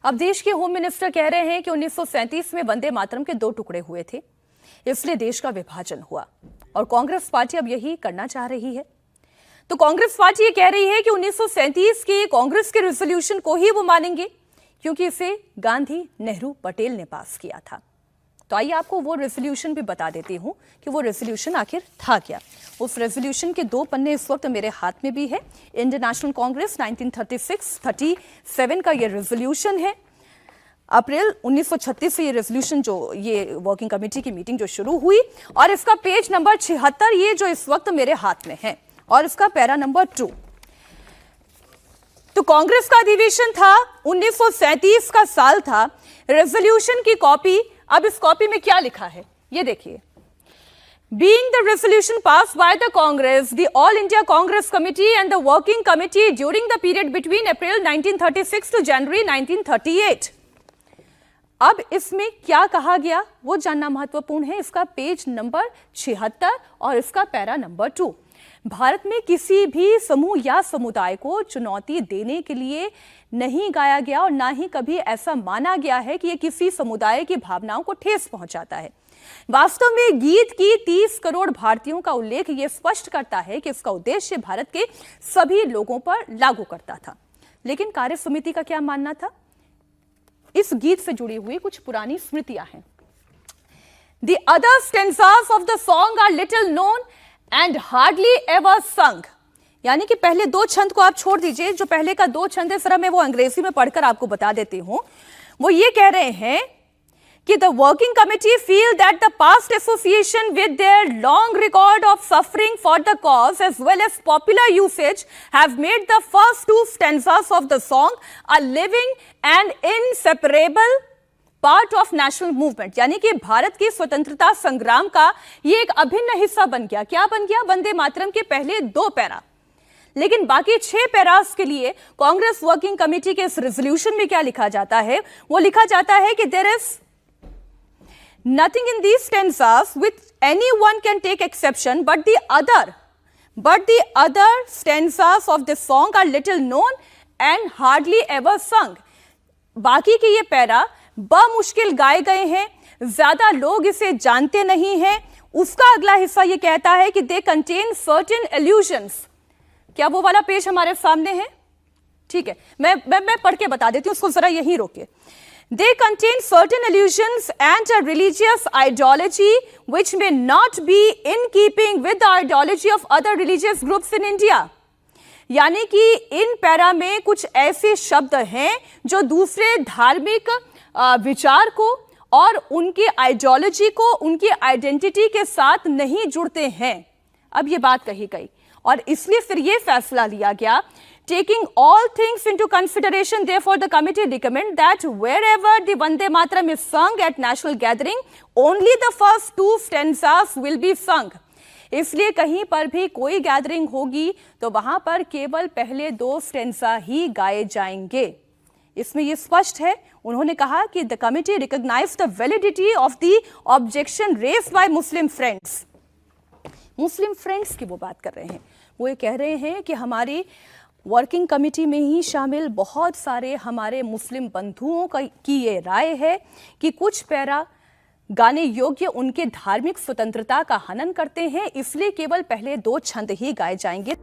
अब देश के होम मिनिस्टर कह रहे हैं कि 1937 में वंदे मातरम के 2 टुकड़े हुए थे, इसलिए देश का विभाजन हुआ और कांग्रेस पार्टी अब यही करना चाह रही है। तो कांग्रेस पार्टी ये कह रही है कि 1937 के कांग्रेस के रेजोल्यूशन को ही वो मानेंगे क्योंकि इसे गांधी, नेहरू, पटेल ने पास किया था। तो आइए आपको वो रेजोल्यूशन भी बता देती हूं कि वो रेजोल्यूशन आखिर था क्या। उस रेजोल्यूशन के 2 पन्ने इस वक्त मेरे हाथ में भी है। इंडियन नेशनल कांग्रेस 1936-37 का ये रेजोल्यूशन है। अप्रैल 1936 से ये रेजोल्यूशन ये वर्किंग कमेटी की मीटिंग जो शुरू हुई और इसका पेज नंबर 76 ये जो इस वक्त मेरे हाथ में है और इसका पैरा नंबर 2। तो कांग्रेस का अधिवेशन था, 1937 का साल था। रेजोल्यूशन की कॉपी, अब इस कॉपी में क्या लिखा है ये देखिए। Being the resolution passed by the Congress, the All India Congress Committee and the Working Committee during the period between April 1936 to January 1938. अब इसमें क्या कहा गया वो जानना महत्वपूर्ण है। इसका पेज नंबर 76 और इसका पैरा नंबर 2। भारत में किसी भी समूह या समुदाय को चुनौती देने के लिए नहीं गाया गया और ना ही कभी ऐसा माना गया है कि यह किसी समुदाय की भावनाओं को ठेस पहुंचाता है। वास्तव में गीत की 30 करोड़ भारतीयों का उल्लेख यह स्पष्ट करता है कि इसका उद्देश्य भारत के सभी लोगों पर लागू करता था। लेकिन कार्य समिति का क्या मानना था? इस गीत से जुड़ी हुई कुछ पुरानी स्मृतियां हैं। The other stanzas of the song are little known and hardly ever sung. यानी कि पहले 2 छंद को आप छोड़ दीजिए, जो पहले का 2 छंद है, जरा मैं वो अंग्रेजी में पढ़कर आपको बता देती हूं। वो ये कह रहे हैं कि the working committee feel that the past association with their long record of suffering for the cause as well as popular usage have made the first 2 stanzas of the song a living and inseparable part of national movement. यानी कि भारत की स्वतंत्रता संग्राम का ये एक अभिन्न हिस्सा बन गया। क्या बन गया? वंदे मातरम के पहले 2 पैरा। लेकिन बाकी 6 पैरास के लिए कांग्रेस वर्किंग कमेटी के इस रेजोल्यूशन में क्या लिखा जाता है? वो लिखा जाता है कि there is nothing in these stanzas with anyone can take exception but the other stanzas of this song are little known and hardly ever sung. बाकी के ये पैरा बमुश्किल गाए गए हैं, ज्यादा लोग इसे जानते नहीं हैं। उसका अगला हिस्सा यह कहता है कि दे कंटेन सर्टेन एल्यूजन्स। क्या वो वाला पेज हमारे सामने है? ठीक है, मैं पढ़ के बता देती हूं, उसको जरा यहीं रोकिए। They contain certain allusions and a religious ideology which may not be in keeping with the ideology of other religious groups in India. यानी कि इन पैरा में कुछ ऐसे शब्द हैं जो दूसरे धार्मिक विचार को और उनकी आइडियोलॉजी को, उनकी आइडेंटिटी के साथ नहीं जुड़ते हैं। अब ये बात कही गई और इसलिए फिर ये फैसला लिया गया। Taking all things into consideration, therefore the committee recommend that wherever the Vande Mataram is sung at national gathering, only the first 2 stanzas will be sung. इसलिए कहीं पर भी कोई गैदरिंग होगी तो वहां पर केवल पहले 2 स्टेंजा ही गाए जाएंगे। इसमें यह स्पष्ट है। उन्होंने कहा कि the committee recognise the validity of the objection raised by Muslim friends. Muslim friends की वो बात कर रहे हैं। वो ये कह रहे हैं कि हमारी वर्किंग कमेटी में ही शामिल बहुत सारे हमारे मुस्लिम बंधुओं की ये राय है कि कुछ पैरा गाने योग्य उनके धार्मिक स्वतंत्रता का हनन करते हैं, इसलिए केवल पहले 2 छंद ही गाए जाएंगे।